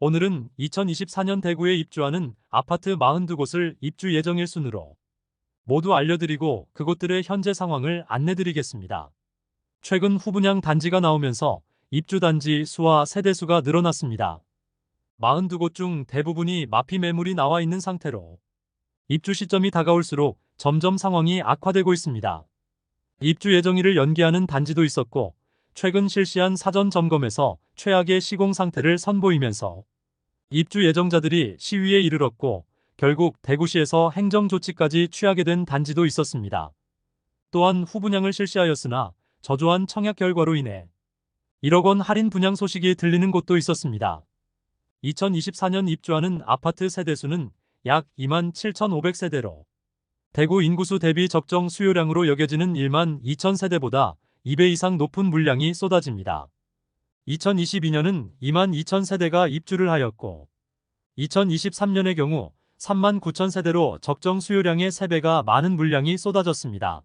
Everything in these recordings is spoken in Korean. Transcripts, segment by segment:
오늘은 2024년 대구에 입주하는 아파트 42곳을 입주 예정일 순으로 모두 알려드리고 그곳들의 현재 상황을 안내드리겠습니다. 최근 후분양 단지가 나오면서 입주 단지 수와 세대수가 늘어났습니다. 42곳 중 대부분이 마피 매물이 나와 있는 상태로 입주 시점이 다가올수록 점점 상황이 악화되고 있습니다. 입주 예정일을 연기하는 단지도 있었고 최근 실시한 사전 점검에서 최악의 시공 상태를 선보이면서 입주 예정자들이 시위에 이르렀고 결국 대구시에서 행정조치까지 취하게 된 단지도 있었습니다. 또한 후분양을 실시하였으나 저조한 청약 결과로 인해 1억 원 할인 분양 소식이 들리는 곳도 있었습니다. 2024년 입주하는 아파트 세대수는 약 27,500세대로 대구 인구수 대비 적정 수요량으로 여겨지는 12,000세대보다 2배 이상 높은 물량이 쏟아집니다. 2022년은 22,000세대가 입주를 하였고 2023년의 경우 39,000세대로 적정 수요량의 3배가 많은 물량이 쏟아졌습니다.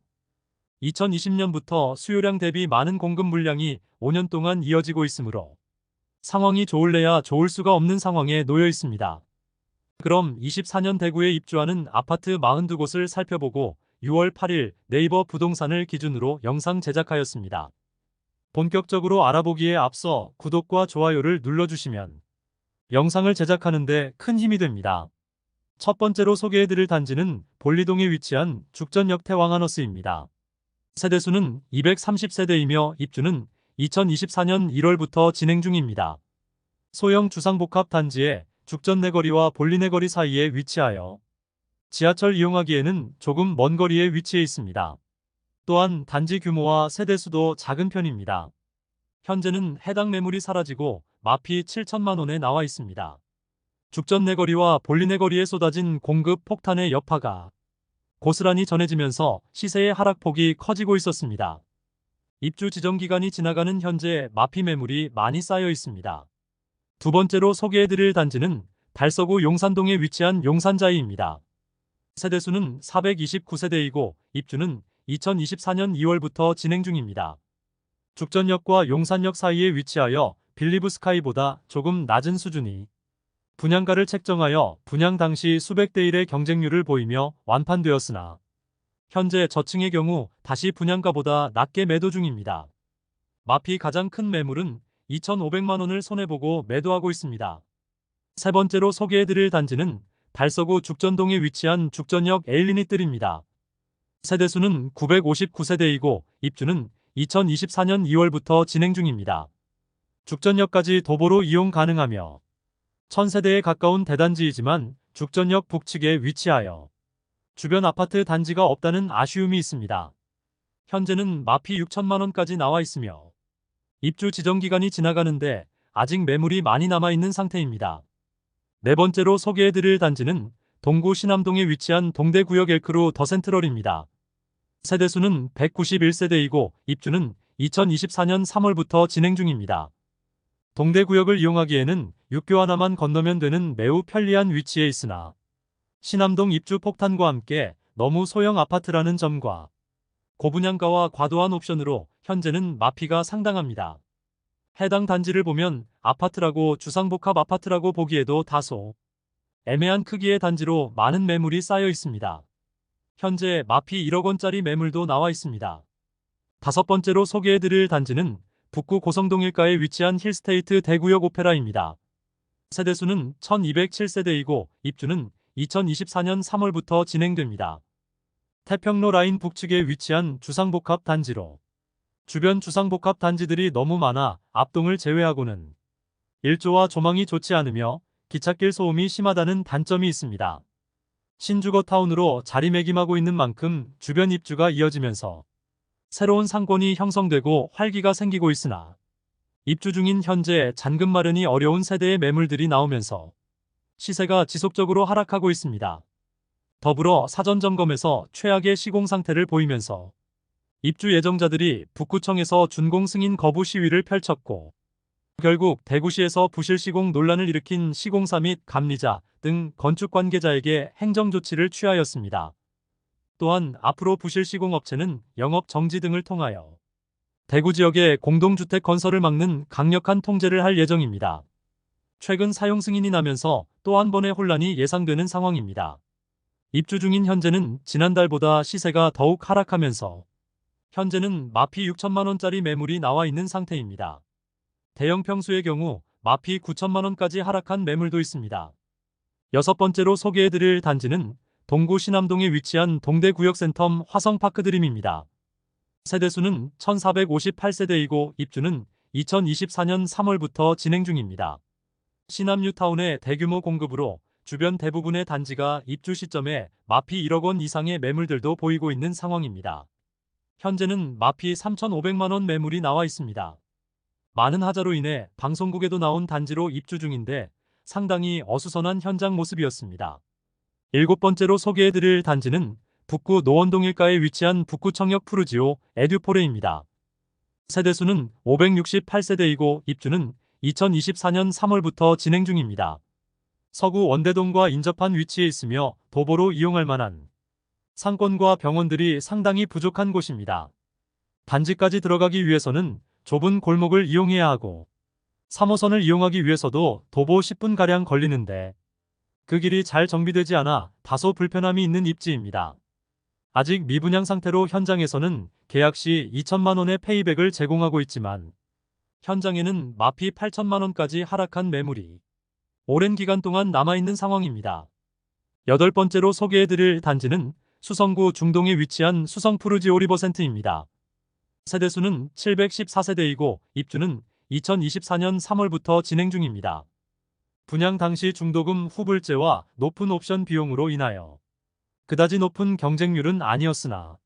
2020년부터 수요량 대비 많은 공급 물량이 5년 동안 이어지고 있으므로 상황이 좋을래야 좋을 수가 없는 상황에 놓여 있습니다. 그럼 24년 대구에 입주하는 아파트 42곳을 살펴보고 6월 8일 네이버 부동산을 기준으로 영상 제작하였습니다. 본격적으로 알아보기에 앞서 구독과 좋아요를 눌러주시면 영상을 제작하는데 큰 힘이 됩니다. 첫 번째로 소개해드릴 단지는 볼리동에 위치한 죽전역 태왕하너스입니다. 세대수는 230세대이며 입주는 2024년 1월부터 진행 중입니다. 소형 주상복합 단지에 죽전 내거리와 볼리 내거리 사이에 위치하여 지하철 이용하기에는 조금 먼 거리에 위치해 있습니다. 또한 단지 규모와 세대수도 작은 편입니다. 현재는 해당 매물이 사라지고 마피 7천만 원에 나와 있습니다. 죽전 내거리와 볼리 내거리에 쏟아진 공급 폭탄의 여파가 고스란히 전해지면서 시세의 하락폭이 커지고 있었습니다. 입주 지정 기간이 지나가는 현재 마피 매물이 많이 쌓여 있습니다. 두 번째로 소개해드릴 단지는 달서구 용산동에 위치한 용산자이입니다. 세대수는 429세대이고 입주는 2024년 2월부터 진행 중입니다. 죽전역과 용산역 사이에 위치하여 빌리브스카이보다 조금 낮은 수준이 분양가를 책정하여 분양 당시 수백 대 1의 경쟁률을 보이며 완판되었으나 현재 저층의 경우 다시 분양가보다 낮게 매도 중입니다. 마피 가장 큰 매물은 2,500만 원을 손해보고 매도하고 있습니다. 세 번째로 소개해드릴 단지는 달서구 죽전동에 위치한 죽전역 에일리닛들입니다. 세대수는 959세대이고 입주는 2024년 2월부터 진행 중입니다. 죽전역까지 도보로 이용 가능하며 1000세대에 가까운 대단지이지만 죽전역 북측에 위치하여 주변 아파트 단지가 없다는 아쉬움이 있습니다. 현재는 마피 6천만 원까지 나와 있으며 입주 지정 기간이 지나가는데 아직 매물이 많이 남아있는 상태입니다. 네 번째로 소개해드릴 단지는 동구 신암동에 위치한 동대구역 엘크루 더센트럴입니다. 세대수는 191세대이고 입주는 2024년 3월부터 진행 중입니다. 동대구역을 이용하기에는 육교 하나만 건너면 되는 매우 편리한 위치에 있으나 신암동 입주 폭탄과 함께 너무 소형 아파트라는 점과 고분양가와 과도한 옵션으로 현재는 마피가 상당합니다. 해당 단지를 보면 아파트라고 주상복합 아파트라고 보기에도 다소 애매한 크기의 단지로 많은 매물이 쌓여 있습니다. 현재 마피 1억 원짜리 매물도 나와 있습니다. 다섯 번째로 소개해드릴 단지는 북구 고성동 일가에 위치한 힐스테이트 대구역 오페라입니다. 세대수는 1207세대이고 입주는 2024년 3월부터 진행됩니다. 태평로 라인 북측에 위치한 주상복합 단지로 주변 주상복합 단지들이 너무 많아 앞동을 제외하고는 일조와 조망이 좋지 않으며 기찻길 소음이 심하다는 단점이 있습니다. 신주거 타운으로 자리매김하고 있는 만큼 주변 입주가 이어지면서 새로운 상권이 형성되고 활기가 생기고 있으나 입주 중인 현재 잔금 마련이 어려운 세대의 매물들이 나오면서 시세가 지속적으로 하락하고 있습니다. 더불어 사전 점검에서 최악의 시공 상태를 보이면서 입주 예정자들이 북구청에서 준공 승인 거부 시위를 펼쳤고 결국 대구시에서 부실 시공 논란을 일으킨 시공사 및 감리자 등 건축 관계자에게 행정조치를 취하였습니다. 또한 앞으로 부실 시공업체는 영업 정지 등을 통하여 대구 지역의 공동주택 건설을 막는 강력한 통제를 할 예정입니다. 최근 사용 승인이 나면서 또 한 번의 혼란이 예상되는 상황입니다. 입주 중인 현재는 지난달보다 시세가 더욱 하락하면서 현재는 마피 6천만 원짜리 매물이 나와 있는 상태입니다. 대형 평수의 경우 마피 9천만 원까지 하락한 매물도 있습니다. 여섯 번째로 소개해드릴 단지는 동구 신암동에 위치한 동대구역센텀 화성파크드림입니다. 세대수는 1458세대이고 입주는 2024년 3월부터 진행 중입니다. 신암뉴타운의 대규모 공급으로 주변 대부분의 단지가 입주 시점에 마피 1억 원 이상의 매물들도 보이고 있는 상황입니다. 현재는 마피 3,500만 원 매물이 나와 있습니다. 많은 하자로 인해 방송국에도 나온 단지로 입주 중인데 상당히 어수선한 현장 모습이었습니다. 일곱 번째로 소개해드릴 단지는 북구 노원동 일가에 위치한 북구청역 푸르지오 에듀포레입니다. 세대수는 568세대이고 입주는 2024년 3월부터 진행 중입니다. 서구 원대동과 인접한 위치에 있으며 도보로 이용할 만한 상권과 병원들이 상당히 부족한 곳입니다. 단지까지 들어가기 위해서는 좁은 골목을 이용해야 하고 3호선을 이용하기 위해서도 도보 10분가량 걸리는데 그 길이 잘 정비되지 않아 다소 불편함이 있는 입지입니다. 아직 미분양 상태로 현장에서는 계약 시 2천만 원의 페이백을 제공하고 있지만 현장에는 마피 8천만 원까지 하락한 매물이 오랜 기간 동안 남아있는 상황입니다. 여덟 번째로 소개해드릴 단지는 수성구 중동에 위치한 수성푸르지오 리버센트입니다. 세대수는 714세대이고 입주는 2024년 3월부터 진행 중입니다. 분양 당시 중도금 후불제와 높은 옵션 비용으로 인하여 그다지 높은 경쟁률은 아니었으나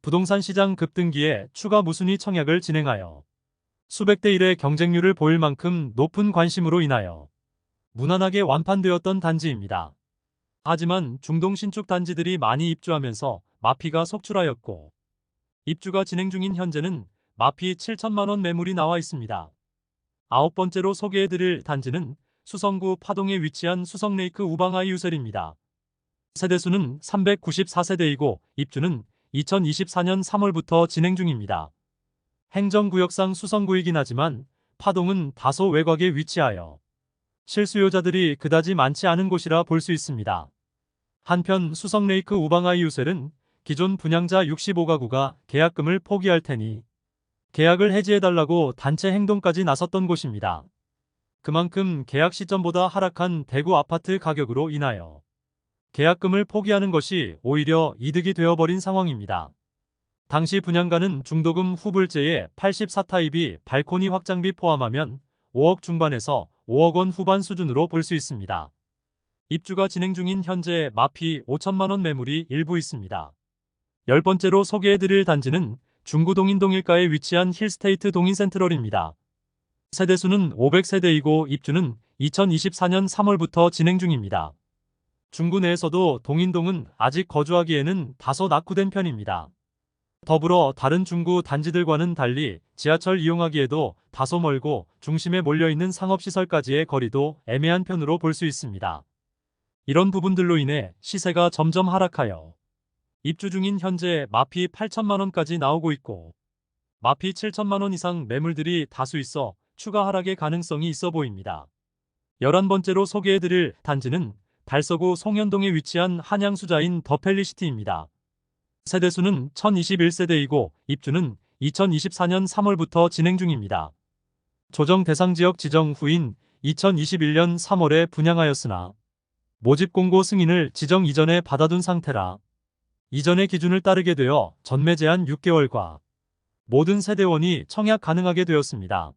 부동산 시장 급등기에 추가 무순위 청약을 진행하여 수백 대 1의 경쟁률을 보일 만큼 높은 관심으로 인하여 무난하게 완판되었던 단지입니다. 하지만 중동 신축 단지들이 많이 입주하면서 마피가 속출하였고 입주가 진행 중인 현재는 마피 7천만 원 매물이 나와 있습니다. 아홉 번째로 소개해드릴 단지는 수성구 파동에 위치한 수성레이크 우방하이 유셀입니다. 세대수는 394세대이고 입주는 2024년 3월부터 진행 중입니다. 행정구역상 수성구이긴 하지만 파동은 다소 외곽에 위치하여 실수요자들이 그다지 많지 않은 곳이라 볼 수 있습니다. 한편 수성레이크 우방하이 유셀은 기존 분양자 65가구가 계약금을 포기할 테니 계약을 해지해달라고 단체 행동까지 나섰던 곳입니다. 그만큼 계약 시점보다 하락한 대구 아파트 가격으로 인하여 계약금을 포기하는 것이 오히려 이득이 되어버린 상황입니다. 당시 분양가는 중도금 후불제에 84타입이 발코니 확장비 포함하면 5억 중반에서 5억 원 후반 수준으로 볼 수 있습니다. 입주가 진행 중인 현재 마피 5천만 원 매물이 일부 있습니다. 열 번째로 소개해드릴 단지는 중구 동인동 일가에 위치한 힐스테이트 동인센트럴입니다. 세대수는 500세대이고 입주는 2024년 3월부터 진행 중입니다. 중구 내에서도 동인동은 아직 거주하기에는 다소 낙후된 편입니다. 더불어 다른 중구 단지들과는 달리 지하철 이용하기에도 다소 멀고 중심에 몰려있는 상업시설까지의 거리도 애매한 편으로 볼 수 있습니다. 이런 부분들로 인해 시세가 점점 하락하여 입주 중인 현재 마피 8천만 원까지 나오고 있고 마피 7천만 원 이상 매물들이 다수 있어 추가 하락의 가능성이 있어 보입니다. 11번째로 소개해드릴 단지는 달서구 송현동에 위치한 한양수자인 더펠리시티입니다. 세대수는 1021세대이고 입주는 2024년 3월부터 진행 중입니다. 조정 대상 지역 지정 후인 2021년 3월에 분양하였으나 모집 공고 승인을 지정 이전에 받아둔 상태라 이전의 기준을 따르게 되어 전매 제한 6개월과 모든 세대원이 청약 가능하게 되었습니다.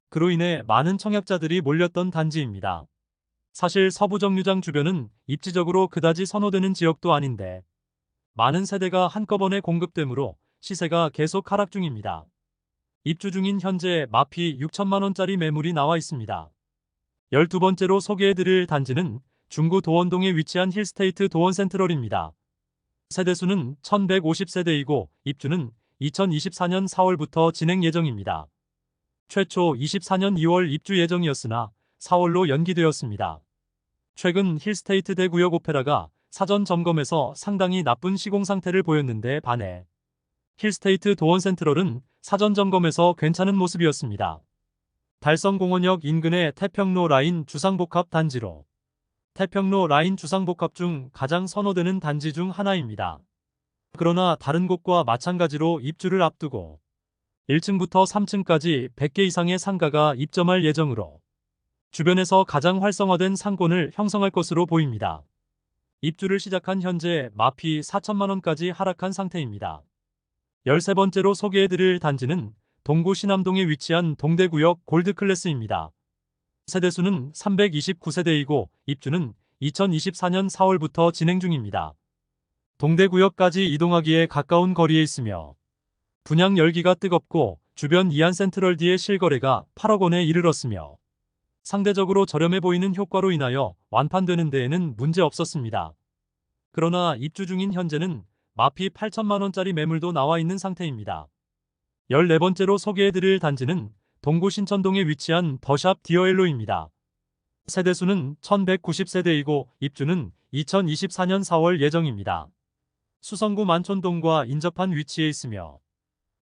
그로 인해 많은 청약자들이 몰렸던 단지입니다. 사실 서부정류장 주변은 입지적으로 그다지 선호되는 지역도 아닌데 많은 세대가 한꺼번에 공급되므로 시세가 계속 하락 중입니다. 입주 중인 현재 마피 6천만 원짜리 매물이 나와 있습니다. 12번째로 소개해드릴 단지는 중구 도원동에 위치한 힐스테이트 도원센트럴입니다. 세대수는 1150세대이고 입주는 2024년 4월부터 진행 예정입니다. 최초 24년 2월 입주 예정이었으나 4월로 연기되었습니다. 최근 힐스테이트 대구역 오페라가 사전 점검에서 상당히 나쁜 시공 상태를 보였는데 반해 힐스테이트 도원센트럴은 사전 점검에서 괜찮은 모습이었습니다. 달성공원역 인근의 태평로 라인 주상복합 단지로 태평로 라인 주상복합 중 가장 선호되는 단지 중 하나입니다. 그러나 다른 곳과 마찬가지로 입주를 앞두고 1층부터 3층까지 100개 이상의 상가가 입점할 예정으로 주변에서 가장 활성화된 상권을 형성할 것으로 보입니다. 입주를 시작한 현재 마피 4천만 원까지 하락한 상태입니다. 13번째로 소개해드릴 단지는 동구 신암동에 위치한 동대구역 골드클래스입니다. 세대수는 329세대이고 입주는 2024년 4월부터 진행 중입니다. 동대구역까지 이동하기에 가까운 거리에 있으며 분양 열기가 뜨겁고 주변 이안센트럴D의 실거래가 8억 원에 이르렀으며 상대적으로 저렴해 보이는 효과로 인하여 완판되는 데에는 문제 없었습니다. 그러나 입주 중인 현재는 마피 8천만 원짜리 매물도 나와 있는 상태입니다. 14번째로 소개해드릴 단지는 동구 신천동에 위치한 더샵 디어엘로입니다. 세대수는 1190세대이고 입주는 2024년 4월 예정입니다. 수성구 만촌동과 인접한 위치에 있으며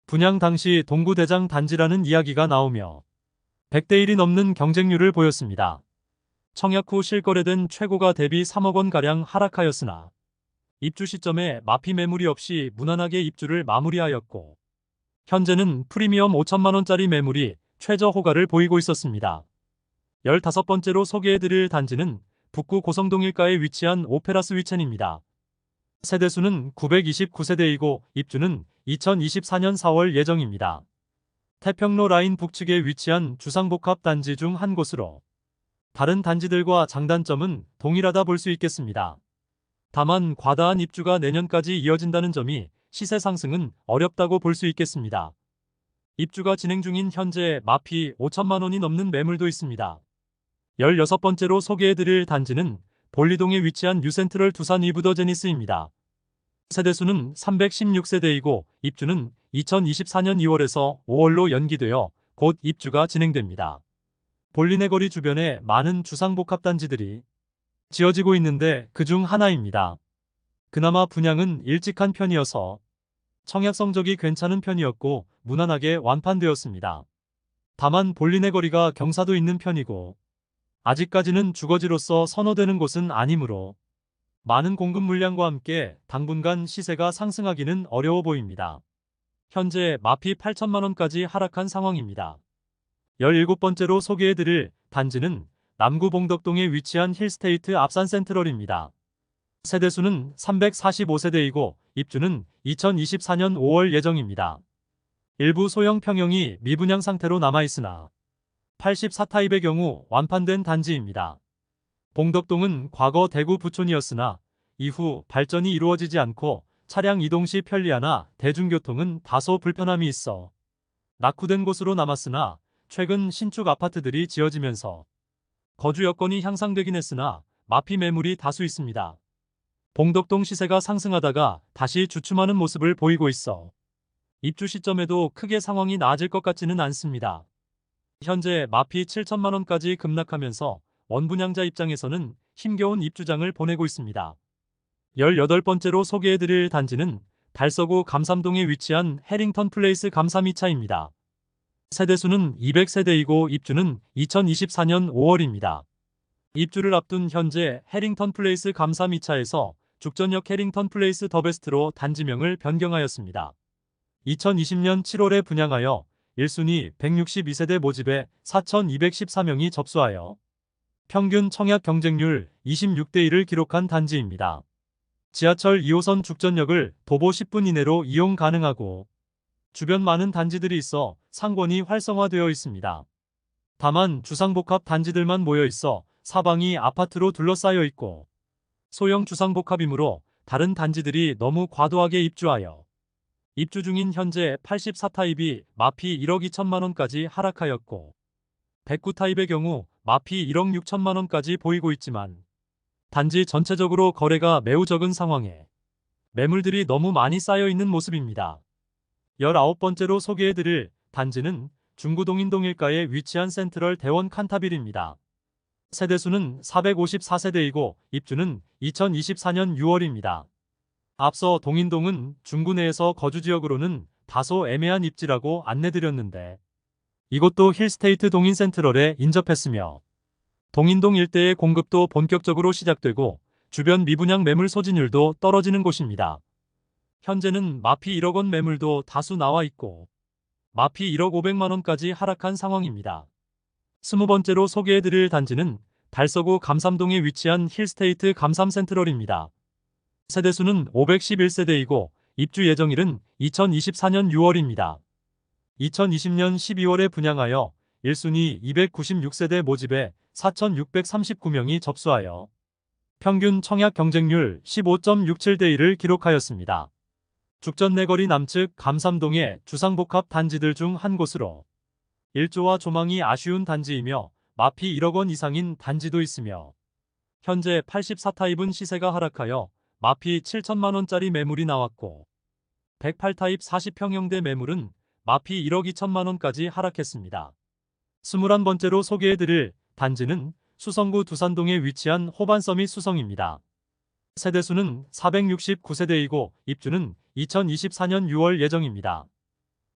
분양 당시 동구 대장 단지라는 이야기가 나오며 100대 1이 넘는 경쟁률을 보였습니다. 청약 후 실거래된 최고가 대비 3억 원가량 하락하였으나 입주 시점에 마피 매물이 없이 무난하게 입주를 마무리하였고 현재는 프리미엄 5천만 원짜리 매물이 최저 호가를 보이고 있었습니다. 15번째로 소개해드릴 단지는 북구 고성동 일가에 위치한 오페라 스위첸입니다. 세대수는 929세대이고 입주는 2024년 4월 예정입니다. 태평로 라인 북측에 위치한 주상복합 단지 중 한 곳으로 다른 단지들과 장단점은 동일하다 볼 수 있겠습니다. 다만 과다한 입주가 내년까지 이어진다는 점이 시세 상승은 어렵다고 볼 수 있겠습니다. 입주가 진행 중인 현재 마피 5천만 원이 넘는 매물도 있습니다. 16번째로 소개해드릴 단지는 볼리동에 위치한 뉴센트럴 두산 이브더 제니스입니다. 세대수는 316세대이고 입주는 2024년 2월에서 5월로 연기되어 곧 입주가 진행됩니다. 볼리네 거리 주변에 많은 주상복합 단지들이 지어지고 있는데 그중 하나입니다. 그나마 분양은 일찍 한 편이어서 청약 성적이 괜찮은 편이었고 무난하게 완판되었습니다. 다만 볼리네 거리가 경사도 있는 편이고 아직까지는 주거지로서 선호되는 곳은 아니므로 많은 공급 물량과 함께 당분간 시세가 상승하기는 어려워 보입니다. 현재 마피 8천만 원까지 하락한 상황입니다. 17번째로 소개해드릴 단지는 남구 봉덕동에 위치한 힐스테이트 앞산센트럴입니다. 세대수는 345세대이고 입주는 2024년 5월 예정입니다. 일부 소형 평형이 미분양 상태로 남아있으나 84타입의 경우 완판된 단지입니다. 봉덕동은 과거 대구 부촌이었으나 이후 발전이 이루어지지 않고 차량 이동 시 편리하나 대중교통은 다소 불편함이 있어 낙후된 곳으로 남았으나 최근 신축 아파트들이 지어지면서 거주 여건이 향상되긴 했으나 마피 매물이 다수 있습니다. 봉덕동 시세가 상승하다가 다시 주춤하는 모습을 보이고 있어 입주 시점에도 크게 상황이 나아질 것 같지는 않습니다. 현재 마피 7천만 원까지 급락하면서 원분양자 입장에서는 힘겨운 입주장을 보내고 있습니다. 18번째로 소개해드릴 단지는 달서구 감삼동에 위치한 해링턴 플레이스 감삼 2차입니다. 세대수는 200세대이고 입주는 2024년 5월입니다. 입주를 앞둔 현재 해링턴 플레이스 감삼 2차에서 죽전역 해링턴 플레이스 더베스트로 단지명을 변경하였습니다. 2020년 7월에 분양하여 1순위 162세대 모집에 4,214명이 접수하여 평균 청약 경쟁률 26대 1을 기록한 단지입니다. 지하철 2호선 죽전역을 도보 10분 이내로 이용 가능하고 주변 많은 단지들이 있어 상권이 활성화되어 있습니다. 다만 주상복합 단지들만 모여 있어 사방이 아파트로 둘러싸여 있고 소형 주상복합이므로 다른 단지들이 너무 과도하게 입주하여 입주 중인 현재 84타입이 마피 1억 2천만 원까지 하락하였고 109타입의 경우 마피 1억 6천만 원까지 보이고 있지만 단지 전체적으로 거래가 매우 적은 상황에 매물들이 너무 많이 쌓여 있는 모습입니다. 19번째로 소개해드릴 단지는 중구 동인동 일가에 위치한 센트럴 대원 칸타빌입니다. 세대수는 454세대이고 입주는 2024년 6월입니다. 앞서 동인동은 중구 내에서 거주지역으로는 다소 애매한 입지라고 안내드렸는데 이곳도 힐스테이트 동인센트럴에 인접했으며 동인동 일대의 공급도 본격적으로 시작되고 주변 미분양 매물 소진율도 떨어지는 곳입니다. 현재는 마피 1억 원 매물도 다수 나와 있고 마피 1억 500만 원까지 하락한 상황입니다. 20번째로 소개해드릴 단지는 달서구 감삼동에 위치한 힐스테이트 감삼센트럴입니다. 세대수는 511세대이고 입주 예정일은 2024년 6월입니다. 2020년 12월에 분양하여 1순위 296세대 모집에 4,639명이 접수하여 평균 청약 경쟁률 15.67대 1을 기록하였습니다. 죽전 내거리 남측 감삼동의 주상복합 단지들 중 한 곳으로 일조와 조망이 아쉬운 단지이며 마피 1억 원 이상인 단지도 있으며 현재 84타입은 시세가 하락하여 마피 7천만 원짜리 매물이 나왔고 108타입 40평형대 매물은 마피 1억 2천만 원까지 하락했습니다. 21번째로 소개해드릴 단지는 수성구 두산동에 위치한 호반서밋 수성입니다. 세대수는 469세대이고 입주는 2024년 6월 예정입니다.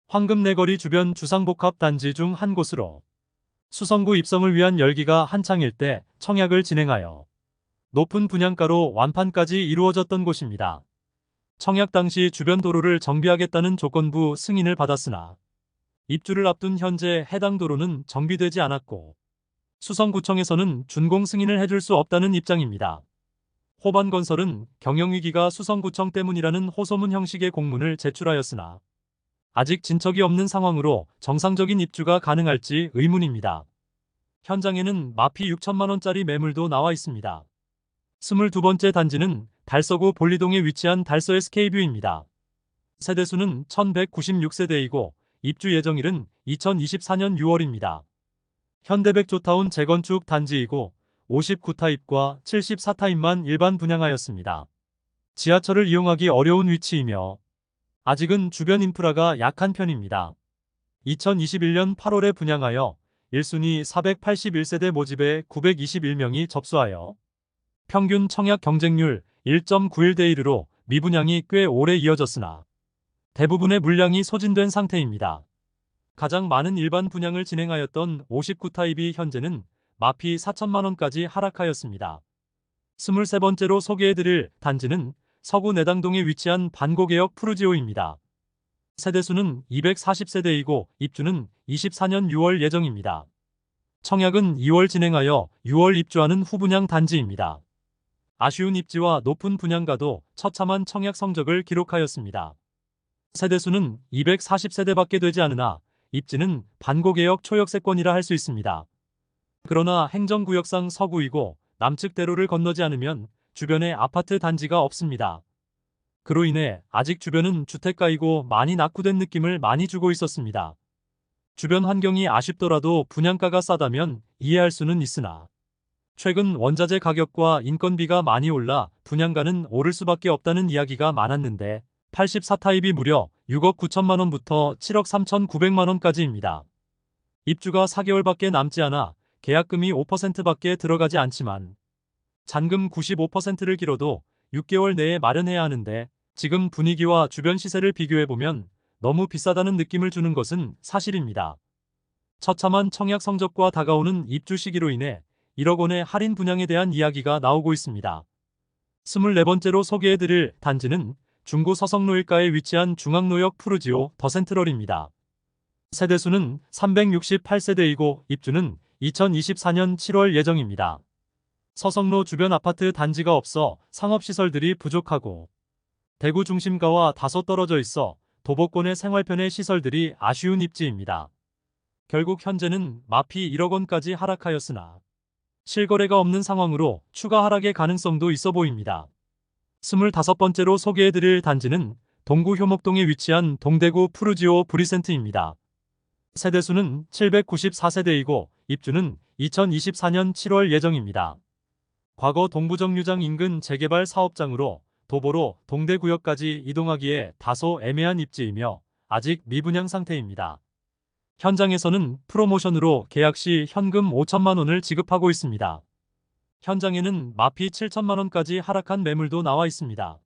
황금내거리 주변 주상복합 단지 중 한 곳으로 수성구 입성을 위한 열기가 한창일 때 청약을 진행하여 높은 분양가로 완판까지 이루어졌던 곳입니다. 청약 당시 주변 도로를 정비하겠다는 조건부 승인을 받았으나 입주를 앞둔 현재 해당 도로는 정비되지 않았고 수성구청에서는 준공 승인을 해줄 수 없다는 입장입니다. 호반건설은 경영위기가 수성구청 때문이라는 호소문 형식의 공문을 제출하였으나 아직 진척이 없는 상황으로 정상적인 입주가 가능할지 의문입니다. 현장에는 마피 6천만 원짜리 매물도 나와 있습니다. 22번째 단지는 달서구 볼리동에 위치한 달서 SK뷰입니다. 세대수는 1196세대이고 입주 예정일은 2024년 6월입니다. 현대백 조타운 재건축 단지이고 59타입과 74타입만 일반 분양하였습니다. 지하철을 이용하기 어려운 위치이며 아직은 주변 인프라가 약한 편입니다. 2021년 8월에 분양하여 1순위 481세대 모집에 921명이 접수하여 평균 청약 경쟁률 1.91대 1으로 미분양이 꽤 오래 이어졌으나 대부분의 물량이 소진된 상태입니다. 가장 많은 일반 분양을 진행하였던 59타입이 현재는 마피 4천만 원까지 하락하였습니다. 23번째로 소개해드릴 단지는 서구 내당동에 위치한 반고개역 푸르지오입니다. 세대수는 240세대이고 입주는 24년 6월 예정입니다. 청약은 2월 진행하여 6월 입주하는 후분양 단지입니다. 아쉬운 입지와 높은 분양가도 처참한 청약 성적을 기록하였습니다. 세대수는 240세대밖에 되지 않으나 입지는 반고개역 초역세권이라 할 수 있습니다. 그러나 행정구역상 서구이고 남측 대로를 건너지 않으면 주변에 아파트 단지가 없습니다. 그로 인해 아직 주변은 주택가이고 많이 낙후된 느낌을 많이 주고 있었습니다. 주변 환경이 아쉽더라도 분양가가 싸다면 이해할 수는 있으나 최근 원자재 가격과 인건비가 많이 올라 분양가는 오를 수밖에 없다는 이야기가 많았는데 84타입이 무려 6억 9천만 원부터 7억 3천9백만 원까지입니다. 입주가 4개월밖에 남지 않아 계약금이 5%밖에 들어가지 않지만 잔금 95%를 길어도 6개월 내에 마련해야 하는데 지금 분위기와 주변 시세를 비교해보면 너무 비싸다는 느낌을 주는 것은 사실입니다. 처참한 청약 성적과 다가오는 입주 시기로 인해 1억 원의 할인 분양에 대한 이야기가 나오고 있습니다. 24번째로 소개해드릴 단지는 중구 서성로일가에 위치한 중앙로역 푸르지오 더센트럴입니다. 세대수는 368세대이고 입주는 2024년 7월 예정입니다. 서성로 주변 아파트 단지가 없어 상업시설들이 부족하고 대구 중심가와 다소 떨어져 있어 도보권의 생활편의 시설들이 아쉬운 입지입니다. 결국 현재는 마피 1억 원까지 하락하였으나 실거래가 없는 상황으로 추가 하락의 가능성도 있어 보입니다. 25번째로 소개해드릴 단지는 동구 효목동에 위치한 동대구 푸르지오 브리센트입니다. 세대수는 794세대이고 입주는 2024년 7월 예정입니다. 과거 동부정류장 인근 재개발 사업장으로 도보로 동대구역까지 이동하기에 다소 애매한 입지이며 아직 미분양 상태입니다. 현장에서는 프로모션으로 계약 시 현금 5천만 원을 지급하고 있습니다. 현장에는 마피 7천만 원까지 하락한 매물도 나와 있습니다.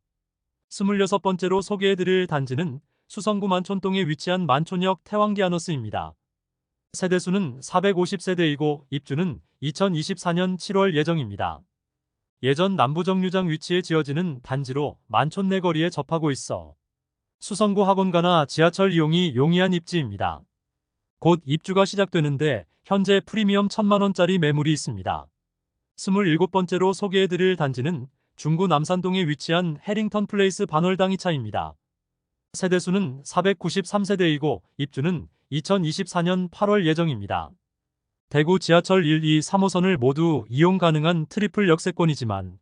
26번째로 소개해드릴 단지는 수성구 만촌동에 위치한 만촌역 태왕기아너스입니다. 세대수는 450세대이고 입주는 2024년 7월 예정입니다. 예전 남부정류장 위치에 지어지는 단지로 만촌내 거리에 접하고 있어 수성구 학원가나 지하철 이용이 용이한 입지입니다. 곧 입주가 시작되는데 현재 프리미엄 1,000만원짜리 매물이 있습니다. 27번째로 소개해드릴 단지는 중구 남산동에 위치한 해링턴 플레이스 반월당 2차입니다. 세대수는 493세대이고 입주는 2024년 8월 예정입니다. 대구 지하철 1, 2, 3호선을 모두 이용 가능한 트리플 역세권이지만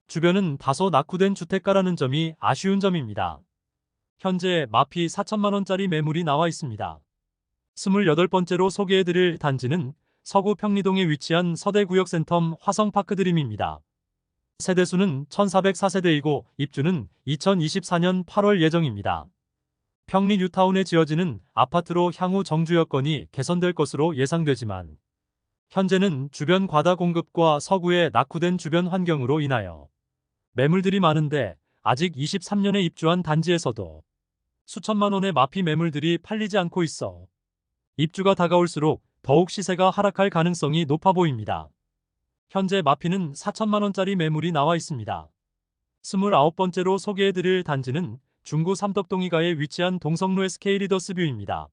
주변은 다소 낙후된 주택가라는 점이 아쉬운 점입니다. 현재 마피 4천만원짜리 매물이 나와 있습니다. 28번째로 소개해드릴 단지는 서구 평리동에 위치한 서대구역센텀 화성파크드림입니다. 세대수는 1404세대이고 입주는 2024년 8월 예정입니다. 평리 뉴타운에 지어지는 아파트로 향후 정주 여건이 개선될 것으로 예상되지만 현재는 주변 과다 공급과 서구의 낙후된 주변 환경으로 인하여 매물들이 많은데 아직 23년에 입주한 단지에서도 수천만 원의 마피 매물들이 팔리지 않고 있어 입주가 다가올수록 더욱 시세가 하락할 가능성이 높아 보입니다. 현재 마피는 4천만 원짜리 매물이 나와 있습니다. 29번째로 소개해드릴 단지는 중구 삼덕동이가에 위치한 동성로 SK 리더스뷰입니다.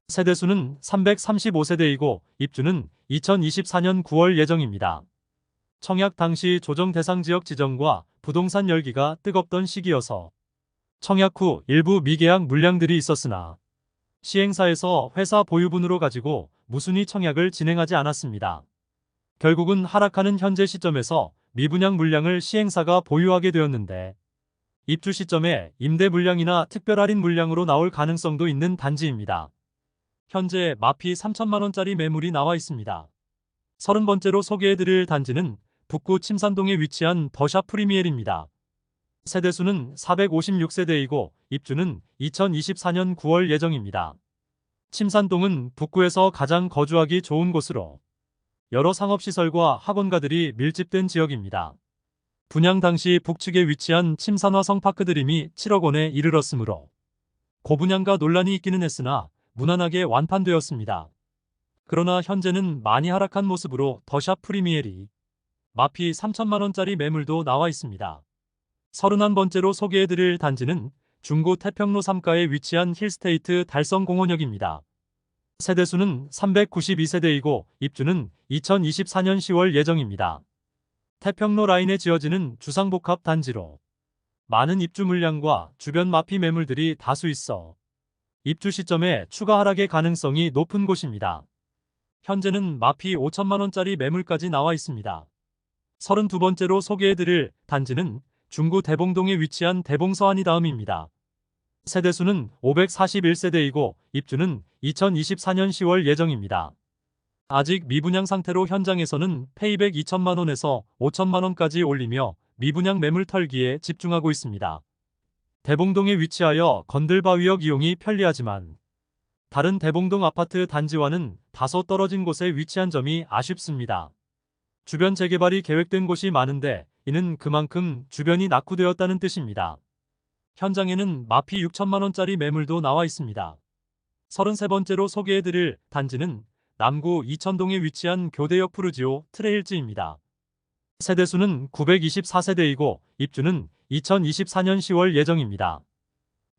세대수는 335세대이고 입주는 2024년 9월 예정입니다. 청약 당시 조정 대상 지역 지정과 부동산 열기가 뜨겁던 시기여서 청약 후 일부 미계약 물량들이 있었으나 시행사에서 회사 보유분으로 가지고 무순위 청약을 진행하지 않았습니다. 결국은 하락하는 현재 시점에서 미분양 물량을 시행사가 보유하게 되었는데 입주 시점에 임대 물량이나 특별 할인 물량으로 나올 가능성도 있는 단지입니다. 현재 마피 3천만원짜리 매물이 나와 있습니다. 30번째로 소개해드릴 단지는 북구 침산동에 위치한 더샵 프리미엘입니다. 세대수는 456세대이고 입주는 2024년 9월 예정입니다. 침산동은 북구에서 가장 거주하기 좋은 곳으로 여러 상업시설과 학원가들이 밀집된 지역입니다. 분양 당시 북측에 위치한 침산화 성파크드림이 7억 원에 이르렀으므로 고분양가 논란이 있기는 했으나 무난하게 완판되었습니다. 그러나 현재는 많이 하락한 모습으로 더샵 프리미엘이 마피 3천만원짜리 매물도 나와 있습니다. 31번째로 소개해드릴 단지는 중구 태평로 3가에 위치한 힐스테이트 달성공원역입니다. 세대수는 392세대이고 입주는 2024년 10월 예정입니다. 태평로 라인에 지어지는 주상복합 단지로 많은 입주 물량과 주변 마피 매물들이 다수 있어 입주 시점에 추가 하락의 가능성이 높은 곳입니다. 현재는 마피 5천만원짜리 매물까지 나와 있습니다. 32번째로 소개해드릴 단지는 중구 대봉동에 위치한 대봉서안이다음입니다. 세대수는 541세대이고 입주는 2024년 10월 예정입니다. 아직 미분양 상태로 현장에서는 페이백 2천만원에서 5천만원까지 올리며 미분양 매물 털기에 집중하고 있습니다. 대봉동에 위치하여 건들바위역 이용이 편리하지만 다른 대봉동 아파트 단지와는 다소 떨어진 곳에 위치한 점이 아쉽습니다. 주변 재개발이 계획된 곳이 많은데 이는 그만큼 주변이 낙후되었다는 뜻입니다. 현장에는 마피 6천만원짜리 매물도 나와 있습니다. 33번째로 소개해드릴 단지는 남구 이천동에 위치한 교대역 푸르지오 트레일즈입니다. 세대수는 924세대이고 입주는 2024년 10월 예정입니다.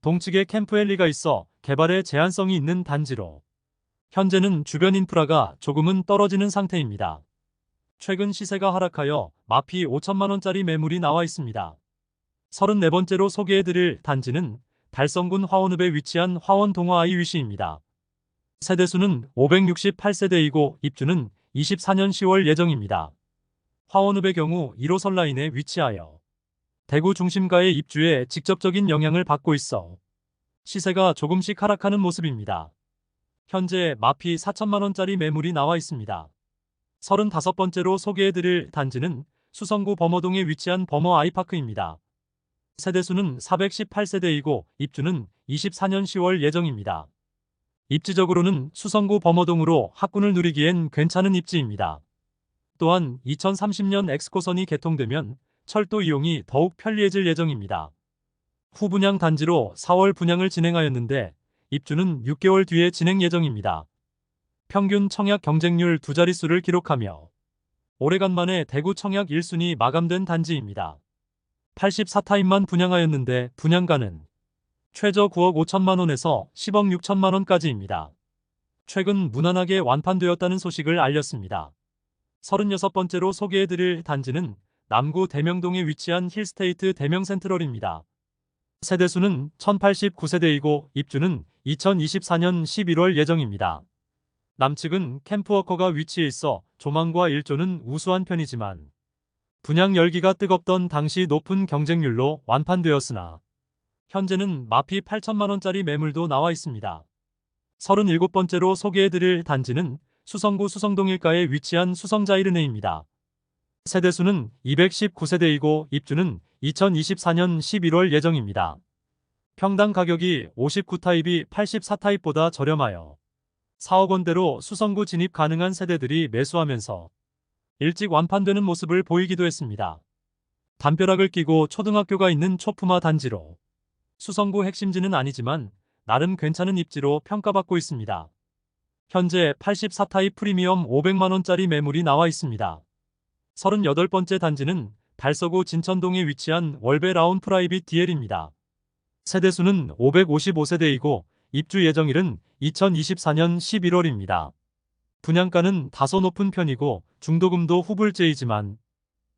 동측에 캠프엘리가 있어 개발에 제한성이 있는 단지로 현재는 주변 인프라가 조금은 떨어지는 상태입니다. 최근 시세가 하락하여 마피 5천만원짜리 매물이 나와 있습니다. 34번째로 소개해드릴 단지는 달성군 화원읍에 위치한 화원동화 아이위시입니다. 세대수는 568세대이고 입주는 24년 10월 예정입니다. 화원읍의 경우 1호선 라인에 위치하여 대구 중심가의 입주에 직접적인 영향을 받고 있어 시세가 조금씩 하락하는 모습입니다. 현재 마피 4천만원짜리 매물이 나와 있습니다. 35번째로 소개해드릴 단지는 수성구 범어동에 위치한 범어 아이파크입니다. 세대수는 418세대이고 입주는 24년 10월 예정입니다. 입지적으로는 수성구 범어동으로 학군을 누리기엔 괜찮은 입지입니다. 또한 2030년 엑스코선이 개통되면 철도 이용이 더욱 편리해질 예정입니다. 후분양 단지로 4월 분양을 진행하였는데 입주는 6개월 뒤에 진행 예정입니다. 평균 청약 경쟁률 두 자릿수를 기록하며 오래간만에 대구 청약 1순위 마감된 단지입니다. 84타입만 분양하였는데 분양가는 최저 9억 5천만 원에서 10억 6천만 원까지입니다. 최근 무난하게 완판되었다는 소식을 알렸습니다. 36번째로 소개해드릴 단지는 남구 대명동에 위치한 힐스테이트 대명센트럴입니다. 세대수는 1089세대이고 입주는 2024년 11월 예정입니다. 남측은 캠프워커가 위치해 있어 조망과 일조는 우수한 편이지만 분양 열기가 뜨겁던 당시 높은 경쟁률로 완판되었으나 현재는 마피 8천만 원짜리 매물도 나와 있습니다. 37번째로 소개해드릴 단지는 수성구 수성동일가에 위치한 수성자이르네입니다. 세대수는 219세대이고 입주는 2024년 11월 예정입니다. 평당 가격이 59타입이 84타입보다 저렴하여 4억 원대로 수성구 진입 가능한 세대들이 매수하면서 일찍 완판되는 모습을 보이기도 했습니다. 담벼락을 끼고 초등학교가 있는 초품화 단지로 수성구 핵심지는 아니지만 나름 괜찮은 입지로 평가받고 있습니다. 현재 84타입 프리미엄 500만 원짜리 매물이 나와 있습니다. 38번째 단지는 달서구 진천동에 위치한 월베 라운 프라이빗 DL입니다. 세대수는 555세대이고 입주 예정일은 2024년 11월입니다. 분양가는 다소 높은 편이고 중도금도 후불제이지만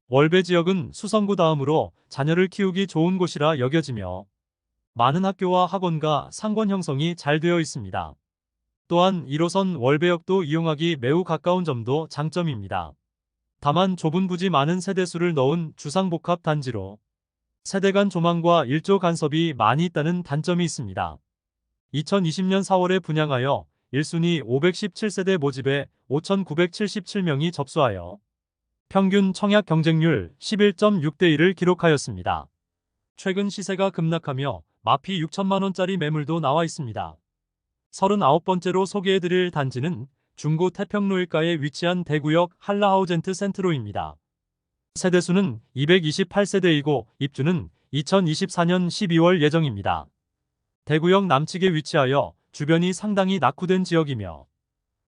월베 지역은 수성구 다음으로 자녀를 키우기 좋은 곳이라 여겨지며 많은 학교와 학원과 상권 형성이 잘 되어 있습니다. 또한 1호선 월베역도 이용하기 매우 가까운 점도 장점입니다. 다만 좁은 부지 많은 세대수를 넣은 주상복합 단지로 세대 간 조망과 일조 간섭이 많이 있다는 단점이 있습니다. 2020년 4월에 분양하여 1순위 517세대 모집에 5,977명이 접수하여 평균 청약 경쟁률 11.6대 1을 기록하였습니다. 최근 시세가 급락하며 마피 6천만 원짜리 매물도 나와 있습니다. 39번째로 소개해드릴 단지는 중구 태평로일가에 위치한 대구역 한라하우젠트 센트로입니다. 세대수는 228세대이고 입주는 2024년 12월 예정입니다. 대구역 남측에 위치하여 주변이 상당히 낙후된 지역이며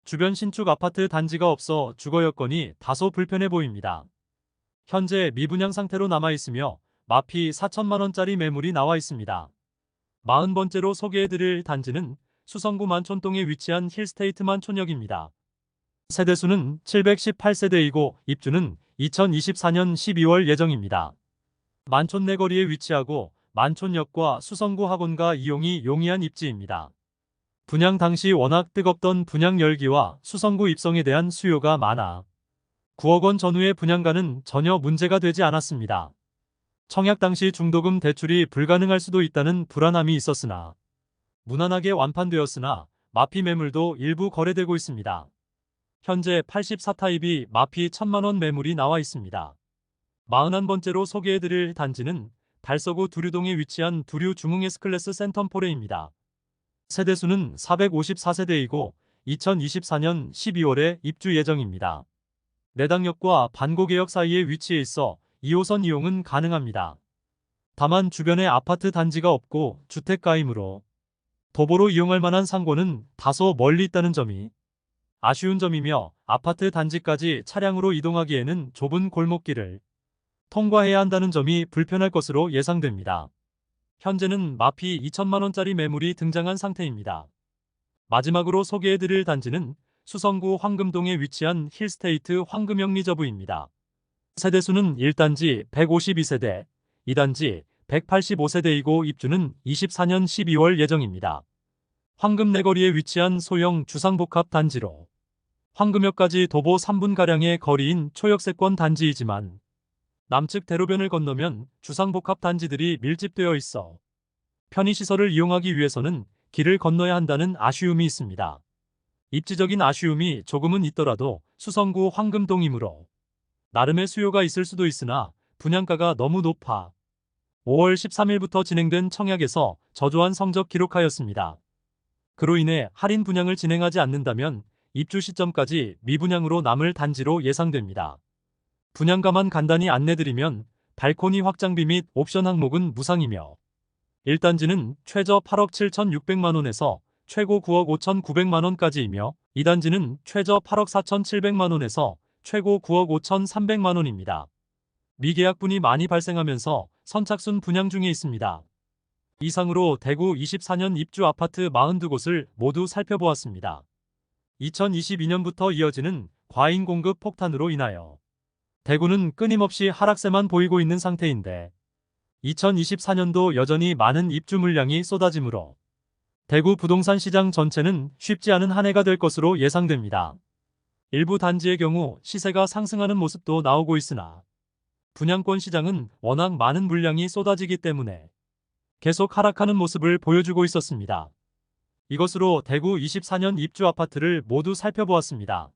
주변 신축 아파트 단지가 없어 주거 여건이 다소 불편해 보입니다. 현재 미분양 상태로 남아있으며 마피 4천만 원짜리 매물이 나와 있습니다. 40번째로 소개해드릴 단지는 수성구 만촌동에 위치한 힐스테이트 만촌역입니다. 세대수는 718세대이고 입주는 2024년 12월 예정입니다. 만촌 내거리에 위치하고 만촌역과 수성구 학원가 이용이 용이한 입지입니다. 분양 당시 워낙 뜨겁던 분양 열기와 수성구 입성에 대한 수요가 많아 9억 원 전후의 분양가는 전혀 문제가 되지 않았습니다. 청약 당시 중도금 대출이 불가능할 수도 있다는 불안함이 있었으나 무난하게 완판되었으나 마피 매물도 일부 거래되고 있습니다. 현재 84타입이 마피 1천만 원 매물이 나와 있습니다. 41번째로 소개해드릴 단지는 달서구 두류동에 위치한 두류 중흥 S클래스 센텀포레입니다. 세대수는 454세대이고 2024년 12월에 입주 예정입니다. 내당역과 반고개역 사이에 위치해 있어 2호선 이용은 가능합니다. 다만 주변에 아파트 단지가 없고 주택가이므로 도보로 이용할 만한 상권은 다소 멀리 있다는 점이 아쉬운 점이며 아파트 단지까지 차량으로 이동하기에는 좁은 골목길을 통과해야 한다는 점이 불편할 것으로 예상됩니다. 현재는 마피 2천만 원짜리 매물이 등장한 상태입니다. 마지막으로 소개해드릴 단지는 수성구 황금동에 위치한 힐스테이트 황금역 리저브입니다. 세대수는 1단지 152세대, 2단지 185세대이고 입주는 24년 12월 예정입니다. 황금 내거리에 위치한 소형 주상복합 단지로 황금역까지 도보 3분가량의 거리인 초역세권 단지이지만 남측 대로변을 건너면 주상복합 단지들이 밀집되어 있어 편의시설을 이용하기 위해서는 길을 건너야 한다는 아쉬움이 있습니다. 입지적인 아쉬움이 조금은 있더라도 수성구 황금동이므로 나름의 수요가 있을 수도 있으나 분양가가 너무 높아 5월 13일부터 진행된 청약에서 저조한 성적 기록하였습니다. 그로 인해 할인 분양을 진행하지 않는다면 입주 시점까지 미분양으로 남을 단지로 예상됩니다. 분양가만 간단히 안내드리면 발코니 확장비 및 옵션 항목은 무상이며 1단지는 최저 8억 7,600만 원에서 최고 9억 5,900만 원까지이며 이 단지는 최저 8억 4,700만 원에서 최고 9억 5,300만 원입니다. 미계약분이 많이 발생하면서 선착순 분양 중에 있습니다. 이상으로 대구 24년 입주 아파트 42곳을 모두 살펴보았습니다. 2022년부터 이어지는 과잉 공급 폭탄으로 인하여 대구는 끊임없이 하락세만 보이고 있는 상태인데 2024년도 여전히 많은 입주 물량이 쏟아지므로 대구 부동산 시장 전체는 쉽지 않은 한 해가 될 것으로 예상됩니다. 일부 단지의 경우 시세가 상승하는 모습도 나오고 있으나 분양권 시장은 워낙 많은 물량이 쏟아지기 때문에 계속 하락하는 모습을 보여주고 있었습니다. 이것으로 대구 24년 입주 아파트를 모두 살펴보았습니다.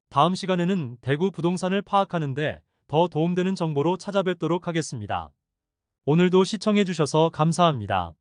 다음 시간에는 대구 부동산을 파악하는 데 더 도움되는 정보로 찾아뵙도록 하겠습니다. 오늘도 시청해주셔서 감사합니다.